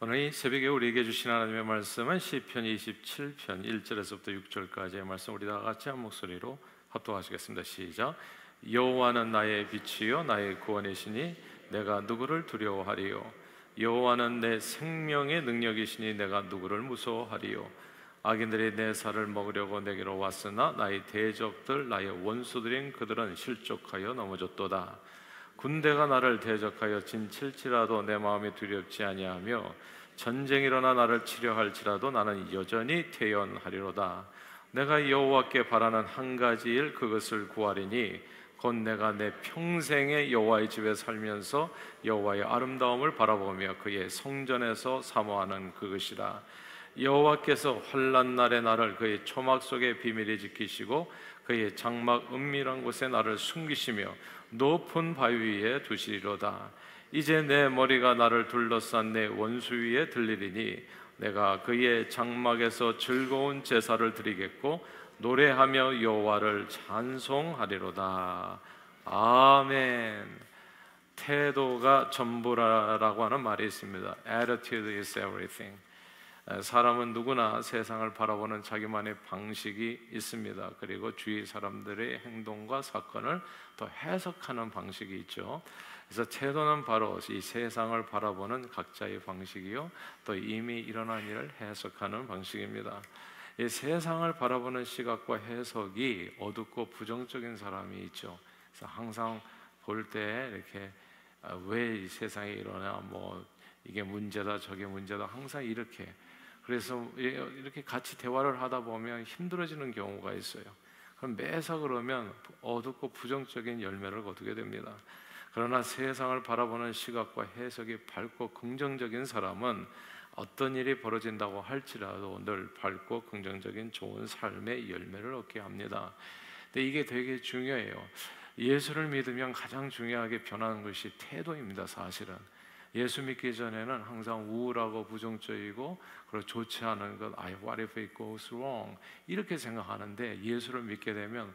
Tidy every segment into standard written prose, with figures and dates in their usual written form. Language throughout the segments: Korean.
오늘 이 새벽에 우리에게 주신 하나님의 말씀은 시편 27편 1절에서부터 6절까지의 말씀, 우리 다 같이 한 목소리로 합독하시겠습니다. 시작. 여호와는 나의 빛이요 나의 구원이시니 내가 누구를 두려워하리요. 여호와는 내 생명의 능력이시니 내가 누구를 무서워하리요. 악인들이 내 살을 먹으려고 내게로 왔으나 나의 대적들 나의 원수들인 그들은 실족하여 넘어졌도다. 군대가 나를 대적하여 진칠지라도 내 마음이 두렵지 아니하며 전쟁이 일어나 나를 치려 할지라도 나는 여전히 태연하리로다. 내가 여호와께 바라는 한 가지 일, 그것을 구하리니 곧 내가 내 평생에 여호와의 집에 살면서 여호와의 아름다움을 바라보며 그의 성전에서 사모하는 그것이라. 여호와께서 환난 날에 나를 그의 초막 속에 비밀히 지키시고 그의 장막 은밀한 곳에 나를 숨기시며 높은 바위 위에 두시리로다. 이제 내 머리가 나를 둘러싼 내 원수 위에 들리리니 내가 그의 장막에서 즐거운 제사를 드리겠고 노래하며 여호와를 찬송하리로다. 아멘. 태도가 전부라라고 하는 말이 있습니다. Attitude is everything. 사람은 누구나 세상을 바라보는 자기만의 방식이 있습니다. 그리고 주위 사람들의 행동과 사건을 또 해석하는 방식이 있죠. 그래서 태도는 바로 이 세상을 바라보는 각자의 방식이요, 또 이미 일어난 일을 해석하는 방식입니다. 이 세상을 바라보는 시각과 해석이 어둡고 부정적인 사람이 있죠. 그래서 항상 볼 때 이렇게 왜 이 세상에 일어나, 뭐 이게 문제다 저게 문제다, 항상 이렇게, 그래서 이렇게 같이 대화를 하다 보면 힘들어지는 경우가 있어요. 그럼 매사 그러면 어둡고 부정적인 열매를 거두게 됩니다. 그러나 세상을 바라보는 시각과 해석이 밝고 긍정적인 사람은 어떤 일이 벌어진다고 할지라도 늘 밝고 긍정적인 좋은 삶의 열매를 얻게 합니다. 근데 이게 되게 중요해요. 예수를 믿으면 가장 중요하게 변하는 것이 태도입니다. 사실은 예수 믿기 전에는 항상 우울하고 부정적이고 그리고 좋지 않은 것, what if it goes wrong, 이렇게 생각하는데 예수를 믿게 되면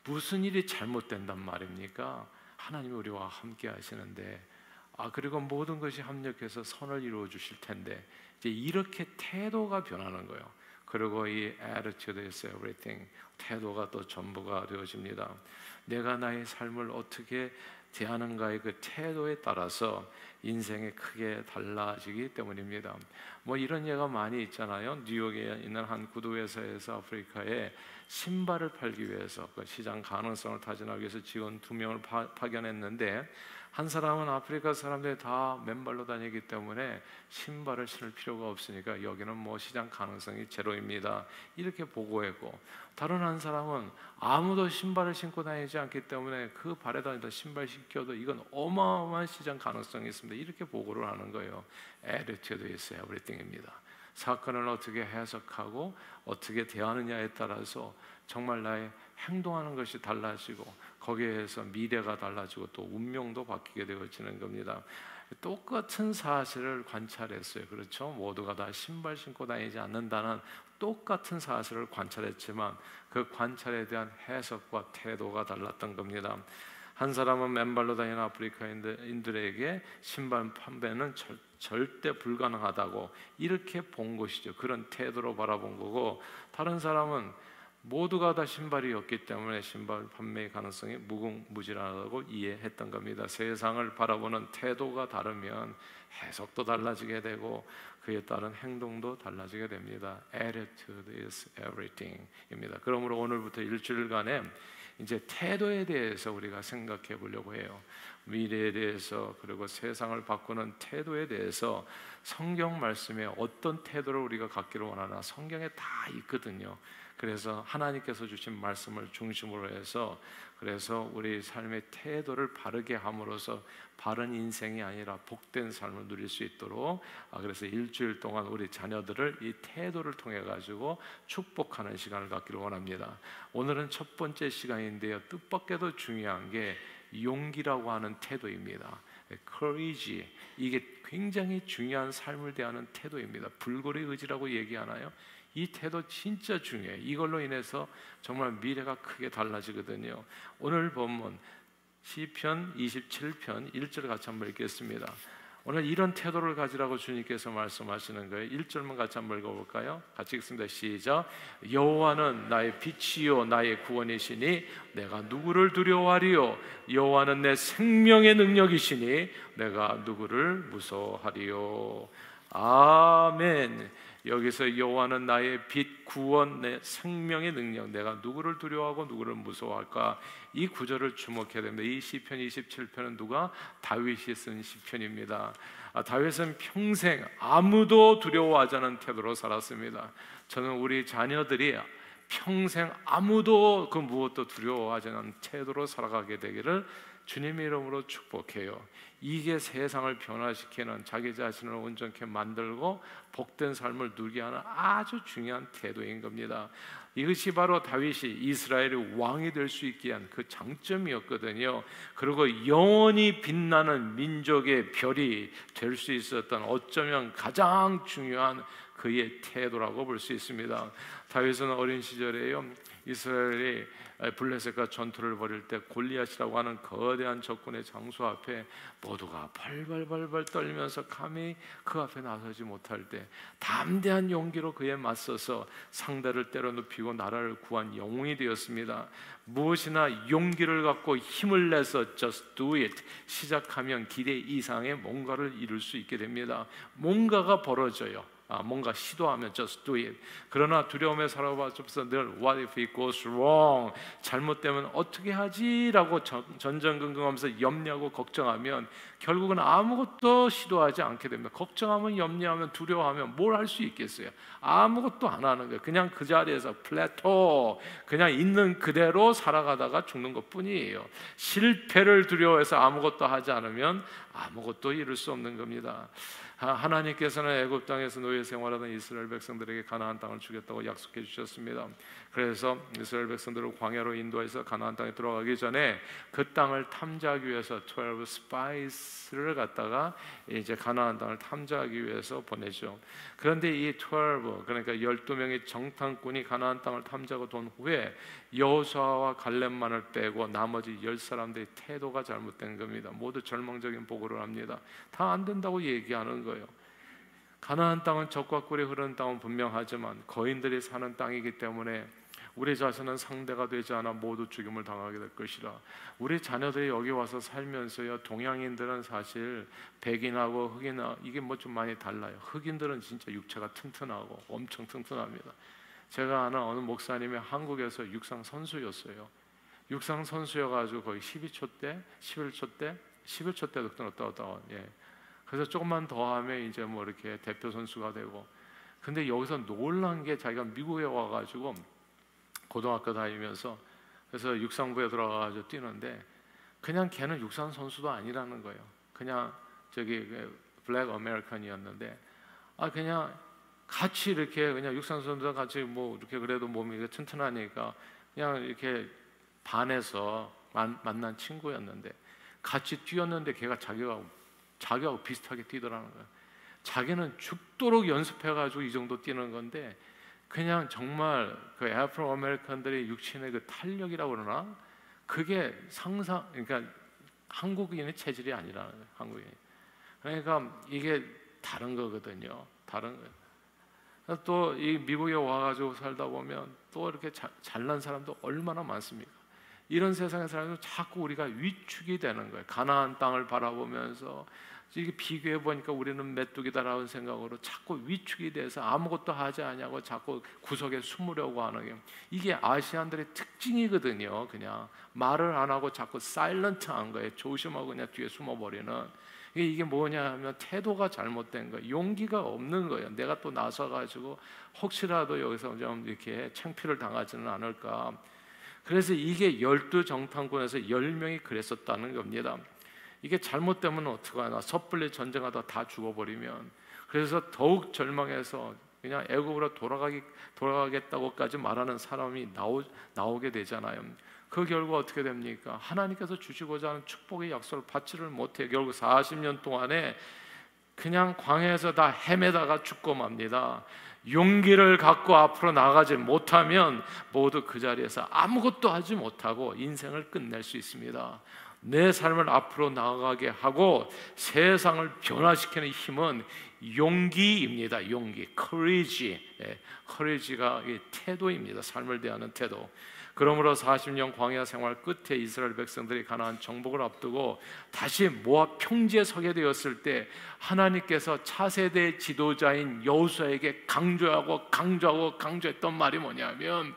무슨 일이 잘못된단 말입니까? 하나님이 우리와 함께 하시는데, 그리고 모든 것이 합력해서 선을 이루어 주실 텐데, 이제 이렇게 태도가 변하는 거예요. 그리고 이 attitude is everything, 태도가 또 전부가 되어집니다. 내가 나의 삶을 어떻게 대하는가의 그 태도에 따라서 인생이 크게 달라지기 때문입니다. 뭐 이런 예가 많이 있잖아요. 뉴욕에 있는 한 구두회사에서 아프리카에 신발을 팔기 위해서 그 시장 가능성을 타진하기 위해서 직원 2명을 파견했는데, 한 사람은 아프리카 사람들이 다 맨발로 다니기 때문에 신발을 신을 필요가 없으니까 여기는 뭐 시장 가능성이 제로입니다, 이렇게 보고했고, 다른 한 사람은 아무도 신발을 신고 다니지 않기 때문에 그 발에다 신발 신겨도 이건 어마어마한 시장 가능성이 있습니다, 이렇게 보고를 하는 거예요. Attitude is everything입니다. 사건을 어떻게 해석하고 어떻게 대하느냐에 따라서 정말 나의 행동하는 것이 달라지고 거기에서 미래가 달라지고 또 운명도 바뀌게 되어지는 겁니다. 똑같은 사실을 관찰했어요. 그렇죠? 모두가 다 신발 신고 다니지 않는다는 똑같은 사실을 관찰했지만 그 관찰에 대한 해석과 태도가 달랐던 겁니다. 한 사람은 맨발로 다니는 아프리카인들에게 신발 판매는 절대 불가능하다고 이렇게 본 것이죠. 그런 태도로 바라본 거고, 다른 사람은 모두가 다 신발이었기 때문에 신발 판매의 가능성이 무궁무진하다고 이해했던 겁니다. 세상을 바라보는 태도가 다르면 해석도 달라지게 되고 그에 따른 행동도 달라지게 됩니다. Attitude is everything입니다. 그러므로 오늘부터 일주일간에 이제 태도에 대해서 우리가 생각해 보려고 해요. 미래에 대해서, 그리고 세상을 바꾸는 태도에 대해서 성경 말씀에 어떤 태도를 우리가 갖기를 원하나 성경에 다 있거든요. 그래서 하나님께서 주신 말씀을 중심으로 해서, 그래서 우리 삶의 태도를 바르게 함으로써 바른 인생이 아니라 복된 삶을 누릴 수 있도록, 그래서 일주일 동안 우리 자녀들을 이 태도를 통해 가지고 축복하는 시간을 갖기를 원합니다. 오늘은 첫 번째 시간인데요, 뜻밖에도 중요한 게 용기라고 하는 태도입니다. courage, 이게 굉장히 중요한 삶을 대하는 태도입니다. 불굴의 의지라고 얘기하나요? 이 태도 진짜 중요해요. 이걸로 인해서 정말 미래가 크게 달라지거든요. 오늘 본문 시편 27편 1절 같이 한번 읽겠습니다. 오늘 이런 태도를 가지라고 주님께서 말씀하시는 거예요. 1절만 같이 한번 읽어볼까요? 같이 읽습니다. 시작. 여호와는 나의 빛이요 나의 구원이시니 내가 누구를 두려워하리요. 여호와는 내 생명의 능력이시니 내가 누구를 무서워하리요. 아멘. 여기서 여호와는 나의 빛, 구원, 내 생명의 능력, 내가 누구를 두려워하고 누구를 무서워할까? 이 구절을 주목해야 됩니다. 이 시편 27편은 누가? 다윗이 쓴 시편입니다. 다윗은 평생 아무도 두려워하지 않은 태도로 살았습니다. 저는 우리 자녀들이 평생 아무도 그 무엇도 두려워하지 않은 태도로 살아가게 되기를 주님의 이름으로 축복해요. 이게 세상을 변화시키는, 자기 자신을 온전케 만들고 복된 삶을 누리게 하는 아주 중요한 태도인 겁니다. 이것이 바로 다윗이 이스라엘의 왕이 될 수 있게 한 그 장점이었거든요. 그리고 영원히 빛나는 민족의 별이 될 수 있었던, 어쩌면 가장 중요한 그의 태도라고 볼 수 있습니다. 다윗은 어린 시절에요, 이스라엘이 블레셋과 전투를 벌일 때 골리앗이라고 하는 거대한 적군의 장수 앞에 모두가 벌벌벌벌 떨면서 감히 그 앞에 나서지 못할 때 담대한 용기로 그에 맞서서 상대를 때려눕히고 나라를 구한 영웅이 되었습니다. 무엇이나 용기를 갖고 힘을 내서 just do it 시작하면 기대 이상의 뭔가를 이룰 수 있게 됩니다. 뭔가가 벌어져요. 뭔가 시도하면 just do it. 그러나 두려움에 사로잡혀서 늘 what if it goes wrong, 잘못되면 어떻게 하지라고 전전긍긍하면서 염려하고 걱정하면 결국은 아무것도 시도하지 않게 됩니다. 걱정하면, 염려하면, 두려워하면 뭘 할 수 있겠어요? 아무것도 안 하는 거예요. 그냥 그 자리에서 플래토, 그냥 있는 그대로 살아가다가 죽는 것뿐이에요. 실패를 두려워해서 아무것도 하지 않으면 아무것도 이룰 수 없는 겁니다. 하나님께서는 애굽 땅에서 노예 생활하던 이스라엘 백성들에게 가나안 땅을 주겠다고 약속해 주셨습니다. 그래서 이스라엘 백성들을 광야로 인도해서 가나안 땅에 들어가기 전에 그 땅을 탐지하기 위해서 12 spies를 갖다가 이제 가나안 땅을 탐지하기 위해서 보내죠. 그런데 이 12, 그러니까 12명의 정탐꾼이 가나안 땅을 탐지하고 돈 후에 여호수아와 갈렙만을 빼고 나머지 10사람들의 태도가 잘못된 겁니다. 모두 절망적인 보고를 합니다. 다 안 된다고 얘기하는 거예요. 가나안 땅은 적과 꿀이 흐르는 땅은 분명하지만 거인들이 사는 땅이기 때문에 우리 자신은 상대가 되지 않아 모두 죽임을 당하게 될 것이라. 우리 자녀들이 여기 와서 살면서요, 동양인들은 사실 백인하고 흑인하고 이게 뭐 좀 많이 달라요. 흑인들은 진짜 육체가 튼튼하고 엄청 튼튼합니다. 제가 아는 어느 목사님이 한국에서 육상 선수였어요. 육상 선수여가지고 거의 12초 때, 11초 때, 11초 때도 끊었다. 예. 그래서 조금만 더 하면 이제 뭐 이렇게 대표 선수가 되고. 근데 여기서 놀란 게 자기가 미국에 와가지고 고등학교 다니면서 그래서 육상부에 들어가가지고 뛰는데 그냥 걔는 육상 선수도 아니라는 거예요. 그냥 저기 블랙 아메리칸이었는데 그냥 같이 이렇게 그냥 육상 선수랑 같이 뭐 이렇게 그래도 몸이 튼튼하니까 그냥 이렇게 반해서 만난 친구였는데 같이 뛰었는데 걔가 자기하고 비슷하게 뛰더라는 거예요. 자기는 죽도록 연습해가지고 이 정도 뛰는 건데 그냥 정말 그 애프로 아메리칸들의 육신의 그 탄력이라고 그러나 그게 그러니까 한국인의 체질이 아니라는 거예요. 한국인. 그러니까 이게 다른 거거든요. 다른 거예요. 또 이 미국에 와가지고 살다 보면 또 이렇게 잘난 사람도 얼마나 많습니까? 이런 세상에 살아서 자꾸 우리가 위축이 되는 거예요. 가나안 땅을 바라보면서 이게 비교해 보니까 우리는 메뚜기다라는 생각으로 자꾸 위축이 돼서 아무것도 하지 않냐고 자꾸 구석에 숨으려고 하는 게 이게 아시안들의 특징이거든요. 그냥 말을 안 하고 자꾸 사일런트한 거예요. 조심하고 그냥 뒤에 숨어버리는. 이게 뭐냐 하면 태도가 잘못된 거예요. 용기가 없는 거예요. 내가 또 나서가지고 혹시라도 여기서 좀 이렇게 창피를 당하지는 않을까. 그래서 이게 12정탐꾼에서 10명이 그랬었다는 겁니다. 이게 잘못되면 어떡하나, 섣불리 전쟁하다 다 죽어버리면. 그래서 더욱 절망해서 그냥 애굽으로 돌아가겠다고까지 말하는 사람이 나오게 되잖아요. 그 결과 어떻게 됩니까? 하나님께서 주시고자 하는 축복의 약속을 받지를 못해 결국 40년 동안에 그냥 광야에서 다 헤매다가 죽고 맙니다. 용기를 갖고 앞으로 나가지 못하면 모두 그 자리에서 아무것도 하지 못하고 인생을 끝낼 수 있습니다. 내 삶을 앞으로 나아가게 하고 세상을 변화시키는 힘은 용기입니다. 용기, courage. courage가 태도입니다. 삶을 대하는 태도. 그러므로 40년 광야 생활 끝에 이스라엘 백성들이 가나안 정복을 앞두고 다시 모압 평지에 서게 되었을 때 하나님께서 차세대 지도자인 여호수아에게 강조했던 말이 뭐냐면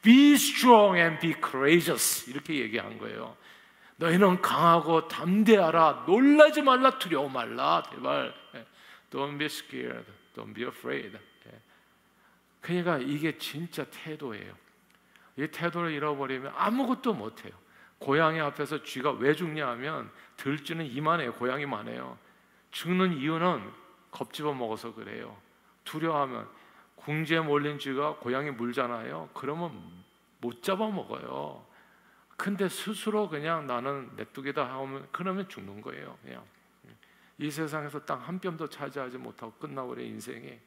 Be strong and be courageous 이렇게 얘기한 거예요. 너희는 강하고 담대하라. 놀라지 말라. 두려워 말라. 제발. Don't be scared. Don't be afraid. 그러니까 이게 진짜 태도예요. 이 태도를 잃어버리면 아무것도 못해요. 고양이 앞에서 쥐가 왜 죽냐 하면 들쥐는 이만해요. 고양이만 해요. 죽는 이유는 겁집어 먹어서 그래요. 두려워하면 궁지에 몰린 쥐가 고양이 물잖아요. 그러면 못 잡아먹어요. 근데 스스로 그냥 나는 메뚜기다 하면 그러면 죽는 거예요. 그냥 이 세상에서 딱 한 뼘도 차지하지 못하고 끝나버려 인생이.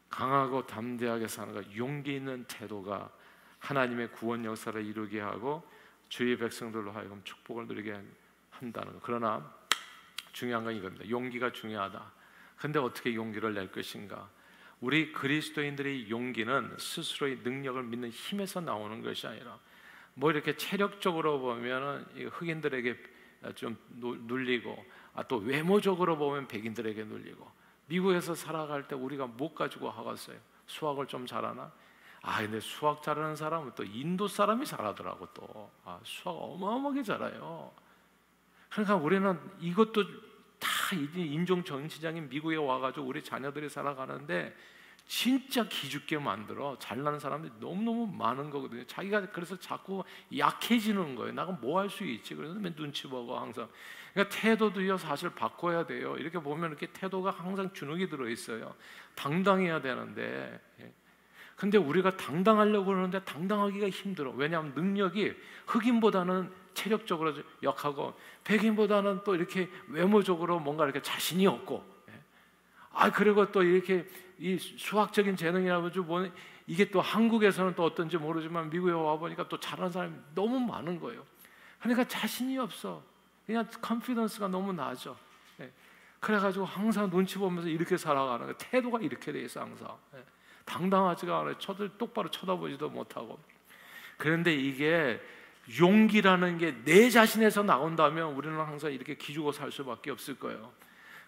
강하고 담대하게 사는 것, 용기 있는 태도가 하나님의 구원 역사를 이루게 하고 주의 백성들로 하여금 축복을 누리게 한다는 것. 그러나 중요한 건 이겁니다. 용기가 중요하다. 근데 어떻게 용기를 낼 것인가? 우리 그리스도인들의 용기는 스스로의 능력을 믿는 힘에서 나오는 것이 아니라 뭐 이렇게 체력적으로 보면 흑인들에게 좀 눌리고 또 외모적으로 보면 백인들에게 눌리고 미국에서 살아갈 때 우리가 못 가지고 하겠어요. 수학을 좀 잘하나? 근데 수학 잘하는 사람은 또 인도 사람이 잘하더라고 또. 수학 어마어마하게 잘해요. 그러니까 우리는 이것도 다 인종 정치장인 미국에 와가지고 우리 자녀들이 살아가는데 진짜 기죽게 만들어. 잘나는 사람들이 너무너무 많은 거거든요. 자기가 그래서 자꾸 약해지는 거예요. 나가 뭐 할 수 있지? 그래서 맨 눈치 보고 항상. 그러니까 태도도요 사실 바꿔야 돼요. 이렇게 보면 이렇게 태도가 항상 주눅이 들어있어요. 당당해야 되는데 근데 우리가 당당하려고 그러는데 당당하기가 힘들어. 왜냐하면 능력이 흑인보다는 체력적으로 약하고 백인보다는 또 이렇게 외모적으로 뭔가 이렇게 자신이 없고 그리고 또 이렇게 이 수학적인 재능이라고 좀 보면 이게 또 한국에서는 또 어떤지 모르지만 미국에 와보니까 또 잘하는 사람이 너무 많은 거예요. 그러니까 자신이 없어. 그냥 컨피던스가 너무 낮아. 그래가지고 항상 눈치 보면서 이렇게 살아가는 거예요. 태도가 이렇게 돼 있어 항상. 당당하지가 않아요. 똑바로 쳐다보지도 못하고. 그런데 이게 용기라는 게 내 자신에서 나온다면 우리는 항상 이렇게 기죽어 살 수밖에 없을 거예요.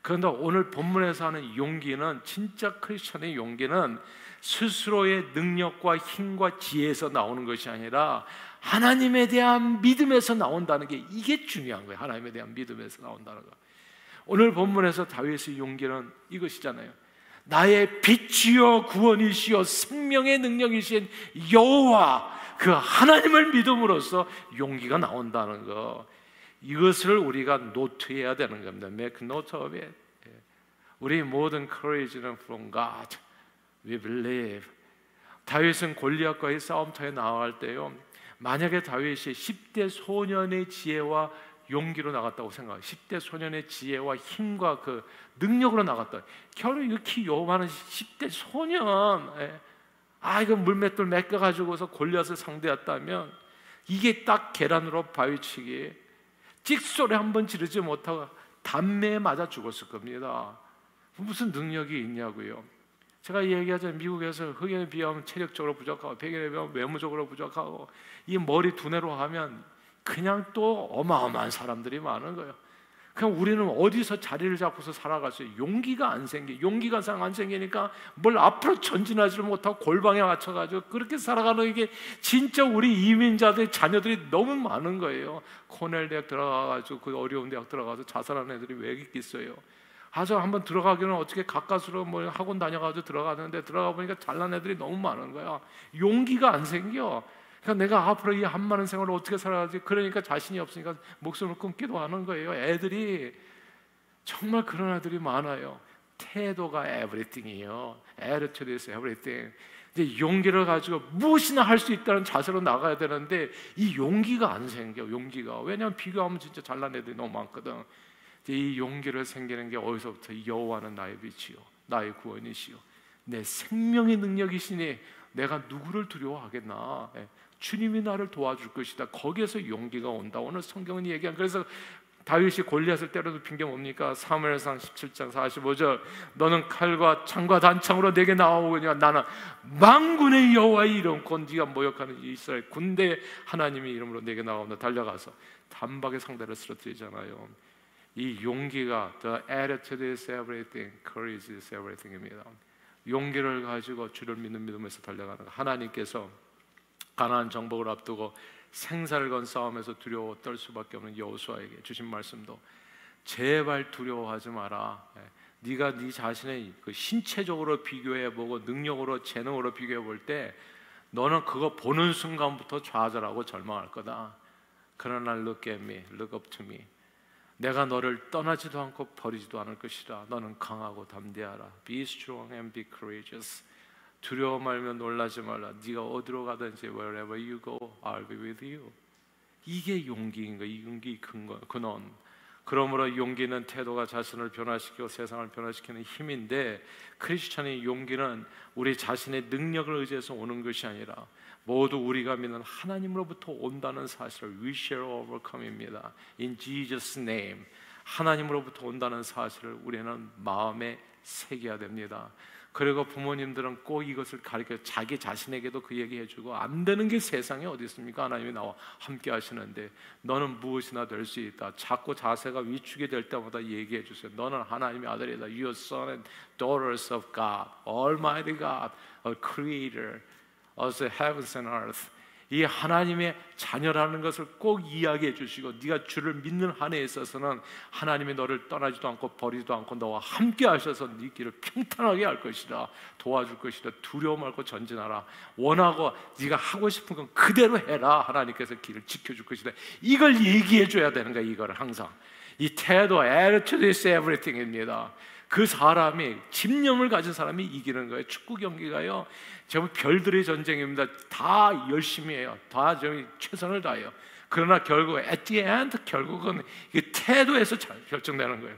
그런데 오늘 본문에서 하는 용기는 진짜 크리스천의 용기는 스스로의 능력과 힘과 지혜에서 나오는 것이 아니라 하나님에 대한 믿음에서 나온다는 게 이게 중요한 거예요. 하나님에 대한 믿음에서 나온다는 거. 오늘 본문에서 다윗의 용기는 이것이잖아요. 나의 빛이요 구원이시요 생명의 능력이신 여호와 그 하나님을 믿음으로써 용기가 나온다는 거. 이것을 우리가 노트해야 되는 겁니다. Make note of it. 우리 모든 courage는 from God. We believe. 다윗은 골리앗과의 싸움터에 나아갈 때요. 만약에 다윗이 10대 소년의 지혜와 용기로 나갔다고 생각해요. 10대 소년의 지혜와 힘과 그 능력으로 나갔다. 겨우 이렇게 요만한 10대 소년, 이거 물맷돌 맡겨가지고서 골리앗을 상대했다면 이게 딱 계란으로 바위치기 찍소리 한번 지르지 못하고 담매에 맞아 죽었을 겁니다. 무슨 능력이 있냐고요. 제가 얘기하자면 미국에서 흑인에 비하면 체력적으로 부족하고 백인에 비하면 외모적으로 부족하고 이 머리 두뇌로 하면 그냥 또 어마어마한 사람들이 많은 거예요. 그냥 우리는 어디서 자리를 잡고서 살아갔어요. 용기가 안 생기니까 뭘 앞으로 전진하지를 못하고 골방에 맞춰가지고 그렇게 살아가는 이게 진짜 우리 이민자들 자녀들이 너무 많은 거예요. 코넬 대학 들어가가지고 그 어려운 대학 들어가서 자살하는 애들이 왜 있겠어요. 한번 들어가기는 어떻게 가까스로 뭐 학원 다녀가지고 들어가는데 들어가 보니까 잘난 애들이 너무 많은 거야. 용기가 안 생겨. 그러니까 내가 앞으로 이 한많은 생활을 어떻게 살아가지? 그러니까 자신이 없으니까 목숨을 끊기도 하는 거예요. 애들이 정말 그런 애들이 많아요. 태도가 everything이에요. Attitude is everything. 이제 용기를 가지고 무엇이나 할 수 있다는 자세로 나가야 되는데 이 용기가 안 생겨. 용기가 왜냐하면 비교하면 진짜 잘난 애들이 너무 많거든. 이 용기를 생기는 게 어디서부터? 여호와는 나의 빛이요 나의 구원이시요 내 생명의 능력이시니 내가 누구를 두려워하겠나. 주님이 나를 도와줄 것이다. 거기에서 용기가 온다. 오늘 성경은 얘기한, 그래서 다윗이 골리앗을 때려 눕힌 게 뭡니까? 사무엘상 17장 45절, 너는 칼과 창과 단창으로 내게 나오거니와 나는 만군의 여호와의 이름 곧 네가 모욕하는 이스라엘 군대 하나님의 이름으로 내게 나온다. 달려가서 단박에 상대를 쓰러뜨리잖아요. 이 용기가 the attitude is everything, courage is everything입니다. 용기를 가지고 주를 믿는 믿음에서 달려가는 거. 하나님께서 가나안 정복을 앞두고 생사를 건 싸움에서 두려워 떨 수밖에 없는 여호수아에게 주신 말씀도 제발 두려워하지 마라. 네가 네 자신의 그 신체적으로 비교해보고 능력으로 재능으로 비교해볼 때 너는 그거 보는 순간부터 좌절하고 절망할 거다. 그러나 look at me, look up to me. 내가 너를 떠나지도 않고 버리지도 않을 것이라. 너는 강하고 담대하라. Be strong and be courageous. 두려워 말며 놀라지 말라. 네가 어디로 가든지 wherever you go, I'll be with you. 이게 용기인 거예요. 이 용기 근원. 그러므로 용기는 태도가 자신을 변화시키고 세상을 변화시키는 힘인데, 크리스천의 용기는 우리 자신의 능력을 의지해서 오는 것이 아니라 모두 우리가 믿는 하나님으로부터 온다는 사실을 we shall overcome입니다. In Jesus' name. 하나님으로부터 온다는 사실을 우리는 마음에 새겨야 됩니다. 그리고 부모님들은 꼭 이것을 가르쳐 자기 자신에게도 그 얘기 해주고, 안 되는 게 세상에 어디 있습니까? 하나님이 나와 함께 하시는데 너는 무엇이나 될 수 있다. 자꾸 자세가 위축이 될 때마다 얘기해 주세요. 너는 하나님의 아들이다. Your son and daughters of God, Almighty God, a creator of the heavens and earth. 이 하나님의 자녀라는 것을 꼭 이야기해 주시고, 네가 주를 믿는 한에 있어서는 하나님이 너를 떠나지도 않고 버리지도 않고 너와 함께 하셔서 네 길을 평탄하게 할 것이다. 도와줄 것이다. 두려워 말고 전진하라. 원하고 네가 하고 싶은 건 그대로 해라. 하나님께서 길을 지켜줄 것이다. 이걸 얘기해 줘야 되는 거야. 이걸 항상. 이 태도, attitude is everything입니다. 그 사람이, 집념을 가진 사람이 이기는 거예요. 축구 경기가요, 제가 별들의 전쟁입니다. 다 열심히 해요. 다 최선을 다해요. 그러나 결국 at the end, 결국은 이 태도에서 결정되는 거예요.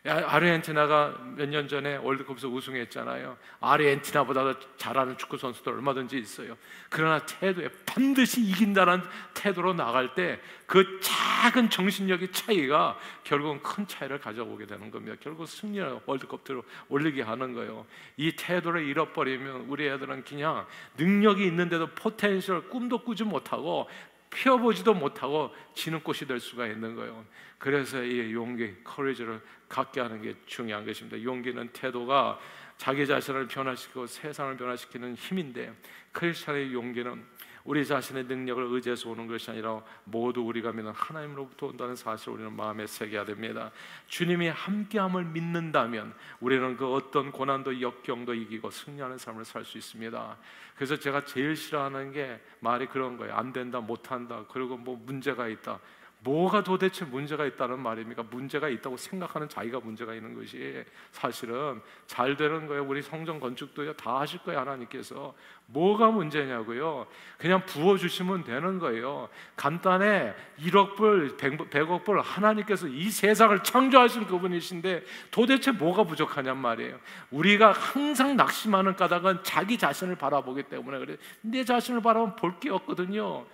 아르헨티나가 몇 년 전에 월드컵에서 우승했잖아요. 아르헨티나보다 잘하는 축구 선수들 얼마든지 있어요. 그러나 태도에 반드시 이긴다는 태도로 나갈 때 그 작은 정신력의 차이가 결국은 큰 차이를 가져오게 되는 겁니다. 결국 승리를 월드컵으로 올리게 하는 거예요. 이 태도를 잃어버리면 우리 애들은 그냥 능력이 있는데도 포텐셜 꿈도 꾸지 못하고 피워보지도 못하고 지는 꽃이 될 수가 있는 거예요. 그래서 이 용기, 커리지를 갖게 하는 게 중요한 것입니다. 용기는 태도가 자기 자신을 변화시키고 세상을 변화시키는 힘인데, 크리스천의 용기는 우리 자신의 능력을 의지해서 오는 것이 아니라 모두 우리가 믿는 하나님으로부터 온다는 사실을 우리는 마음에 새겨야 됩니다. 주님이 함께함을 믿는다면 우리는 그 어떤 고난도 역경도 이기고 승리하는 삶을 살 수 있습니다. 그래서 제가 제일 싫어하는 게 말이 그런 거예요. 안 된다, 못한다, 그리고 뭐 문제가 있다. 뭐가 도대체 문제가 있다는 말입니까? 문제가 있다고 생각하는 자기가 문제가 있는 것이 사실은 잘 되는 거예요. 우리 성전 건축도요, 다 하실 거예요. 하나님께서. 뭐가 문제냐고요? 그냥 부어주시면 되는 거예요. 간단해. 1억 불, 100억 불, 하나님께서 이 세상을 창조하신 그분이신데 도대체 뭐가 부족하냔 말이에요. 우리가 항상 낙심하는 까닭은 자기 자신을 바라보기 때문에 그래요. 내 자신을 바라보면 볼 게 없거든요.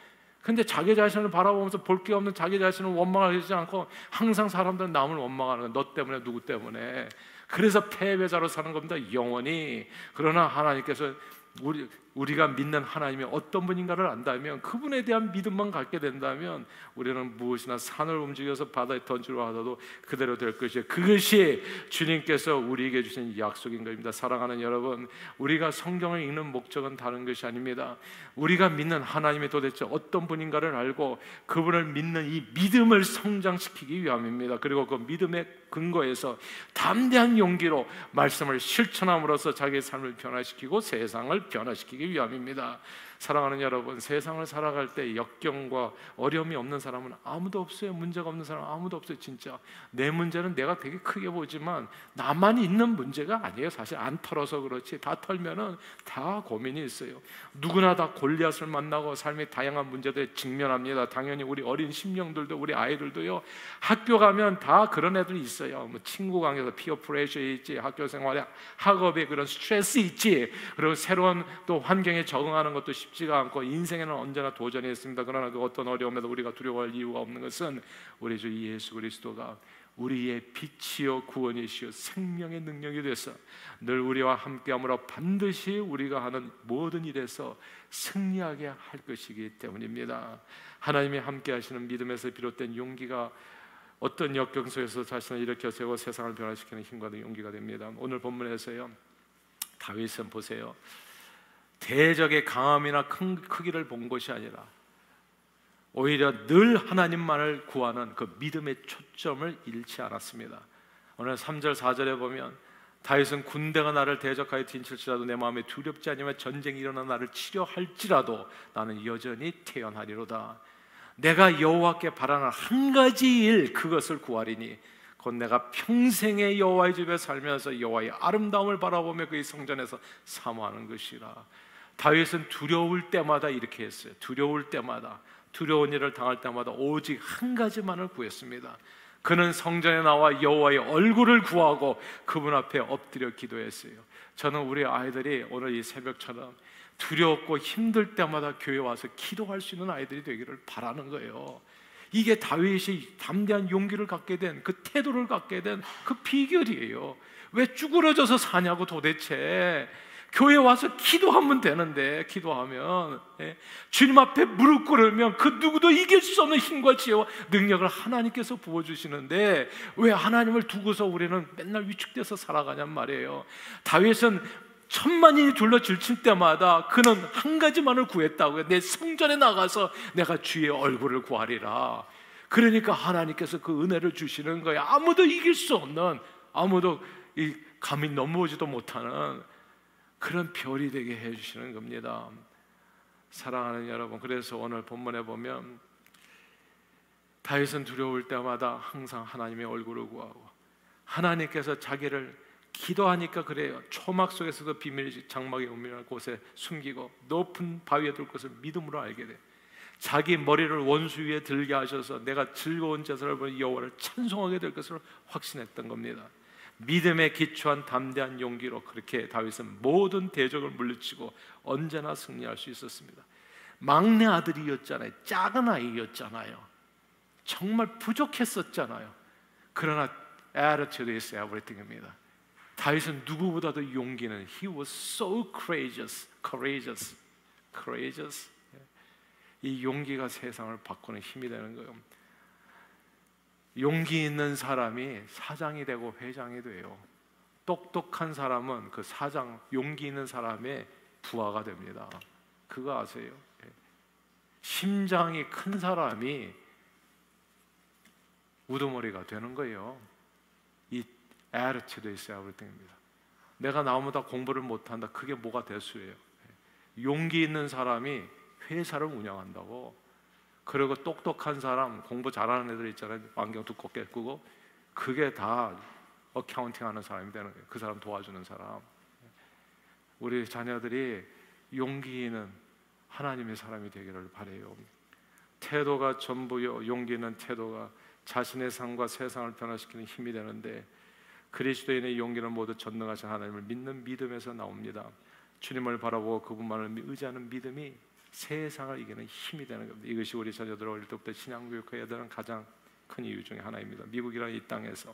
근데 자기 자신을 바라보면서 볼 게 없는 자기 자신을 원망하지 않고 항상 사람들은 남을 원망하는 거예요. 너 때문에, 누구 때문에. 그래서 패배자로 사는 겁니다, 영원히. 그러나 하나님께서 우리가 믿는 하나님이 어떤 분인가를 안다면, 그분에 대한 믿음만 갖게 된다면 우리는 무엇이나 산을 움직여서 바다에 던지려 하더라도 그대로 될 것이에요. 그것이 주님께서 우리에게 주신 약속인 것입니다. 사랑하는 여러분, 우리가 성경을 읽는 목적은 다른 것이 아닙니다. 우리가 믿는 하나님이 도대체 어떤 분인가를 알고 그분을 믿는 이 믿음을 성장시키기 위함입니다. 그리고 그 믿음의 근거에서 담대한 용기로 말씀을 실천함으로써 자기의 삶을 변화시키고 세상을 변화시키기 위함입니다. 사랑하는 여러분, 세상을 살아갈 때 역경과 어려움이 없는 사람은 아무도 없어요. 문제가 없는 사람은 아무도 없어요. 진짜 내 문제는 내가 되게 크게 보지만 나만 있는 문제가 아니에요. 사실 안 털어서 그렇지, 다 털면은 다 고민이 있어요. 누구나 다 골리앗을 만나고 삶의 다양한 문제들에 직면합니다. 당연히 우리 어린 심령들도, 우리 아이들도요. 학교 가면 다 그런 애들이 있어요. 뭐 친구 관계에서 피어 프레셔 있지, 학교 생활에 학업에 그런 스트레스 있지, 그리고 새로운 또 환경에 적응하는 것도 쉽지 쉽지가 않고 인생에는 언제나 도전이 있습니다. 그러나 그 어떤 어려움에도 우리가 두려워할 이유가 없는 것은 우리 주 예수 그리스도가 우리의 빛이요 구원이시요 생명의 능력이 되서 늘 우리와 함께함으로 반드시 우리가 하는 모든 일에서 승리하게 할 것이기 때문입니다. 하나님이 함께하시는 믿음에서 비롯된 용기가 어떤 역경 속에서 자신을 일으켜 세워 세상을 변화시키는 힘과 용기가 됩니다. 오늘 본문에서요, 다윗은 보세요, 대적의 강함이나 크기를 본 것이 아니라 오히려 늘 하나님만을 구하는 그 믿음의 초점을 잃지 않았습니다. 오늘 3절 4절에 보면 다윗은 군대가 나를 대적하여 딘칠지라도 내 마음에 두렵지 아니하며 전쟁이 일어나 나를 치려할지라도 나는 여전히 태어나리로다. 내가 여호와께 바라는 한 가지 일, 그것을 구하리니 곧 내가 평생의 여호와의 집에 살면서 여호와의 아름다움을 바라보며 그의 성전에서 사모하는 것이라. 다윗은 두려울 때마다 이렇게 했어요. 두려울 때마다, 두려운 일을 당할 때마다 오직 한 가지만을 구했습니다. 그는 성전에 나와 여호와의 얼굴을 구하고 그분 앞에 엎드려 기도했어요. 저는 우리 아이들이 오늘 이 새벽처럼 두렵고 힘들 때마다 교회 와서 기도할 수 있는 아이들이 되기를 바라는 거예요. 이게 다윗이 담대한 용기를 갖게 된, 그 태도를 갖게 된 그 비결이에요. 왜 쭈그러져서 사냐고 도대체. 교회 와서 기도하면 되는데, 기도하면 주님 앞에 무릎 꿇으면 그 누구도 이길 수 없는 힘과 지혜와 능력을 하나님께서 부어주시는데 왜 하나님을 두고서 우리는 맨날 위축돼서 살아가냔 말이에요. 다윗은 천만인이 둘러 질칠 때마다 그는 한 가지만을 구했다고요. 내 성전에 나가서 내가 주의 얼굴을 구하리라. 그러니까 하나님께서 그 은혜를 주시는 거예요. 아무도 이길 수 없는, 아무도 감히 넘어오지도 못하는 그런 별이 되게 해주시는 겁니다. 사랑하는 여러분, 그래서 오늘 본문에 보면 다윗은 두려울 때마다 항상 하나님의 얼굴을 구하고, 하나님께서 자기를 기도하니까 그래요. 초막 속에서도 비밀이 장막의 은밀한 곳에 숨기고 높은 바위에 둘 것을 믿음으로 알게 돼. 자기 머리를 원수 위에 들게 하셔서 내가 즐거운 제사를 보니 여호와를 찬송하게 될 것을 확신했던 겁니다. 믿음에 기초한 담대한 용기로 그렇게 다윗은 모든 대적을 물리치고 언제나 승리할 수 있었습니다. 막내 아들이었잖아요. 작은 아이였잖아요. 정말 부족했었잖아요. 그러나 attitude is everything입니다. 다윗은 누구보다도 용기는 he was so courageous. 이 용기가 세상을 바꾸는 힘이 되는 거예요. 용기 있는 사람이 사장이 되고 회장이 돼요. 똑똑한 사람은 그 사장, 용기 있는 사람의 부하가 됩니다. 그거 아세요? 심장이 큰 사람이 우두머리가 되는 거예요. 이 attitude is everything입니다. 내가 나보다 공부를 못한다, 그게 뭐가 대수예요. 용기 있는 사람이 회사를 운영한다고. 그리고 똑똑한 사람, 공부 잘하는 애들 있잖아요. 안경 두껍게 끼고, 그게 다 어카운팅 하는 사람이 되는 거예요. 그 사람 도와주는 사람. 우리 자녀들이 용기 있는 하나님의 사람이 되기를 바라요. 태도가 전부요. 용기 있는 태도가 자신의 삶과 세상을 변화시키는 힘이 되는데, 그리스도인의 용기는 모두 전능하신 하나님을 믿는 믿음에서 나옵니다. 주님을 바라보고 그분만을 의지하는 믿음이 세상을 이기는 힘이 되는 겁니다. 이것이 우리 자녀들 어릴 때부터 신앙교육해야 되는 가장 큰 이유 중에 하나입니다. 미국이라는 이 땅에서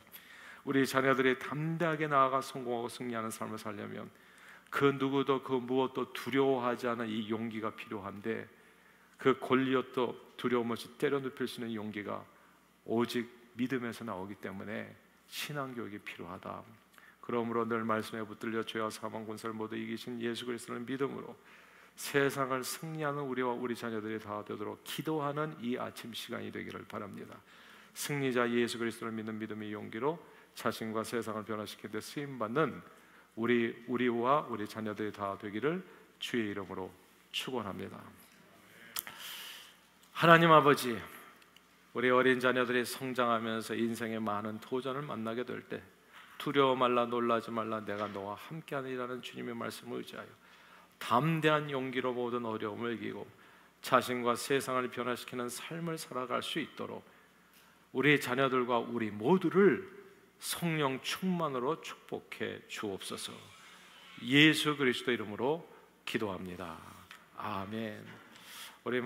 우리 자녀들이 담대하게 나아가 성공하고 승리하는 삶을 살려면 그 누구도 그 무엇도 두려워하지 않은 이 용기가 필요한데, 그 골리앗도 두려움 없이 때려 눕힐 수 있는 용기가 오직 믿음에서 나오기 때문에 신앙교육이 필요하다. 그러므로 늘 말씀에 붙들려 죄와 사망 권세를 모두 이기신 예수 그리스도를 믿음으로 세상을 승리하는 우리와 우리 자녀들이 다 되도록 기도하는 이 아침 시간이 되기를 바랍니다. 승리자 예수 그리스도를 믿는 믿음의 용기로 자신과 세상을 변화시키는 데 쓰임받는 우리와 우리 자녀들이 다 되기를 주의 이름으로 축원합니다. 하나님 아버지, 우리 어린 자녀들이 성장하면서 인생의 많은 도전을 만나게 될 때 두려워 말라, 놀라지 말라, 내가 너와 함께하니라는 주님의 말씀을 의지하여 담대한 용기로 모든 어려움을 이기고 자신과 세상을 변화시키는 삶을 살아갈 수 있도록 우리 자녀들과 우리 모두를 성령 충만으로 축복해 주옵소서. 예수 그리스도 이름으로 기도합니다. 아멘. 우리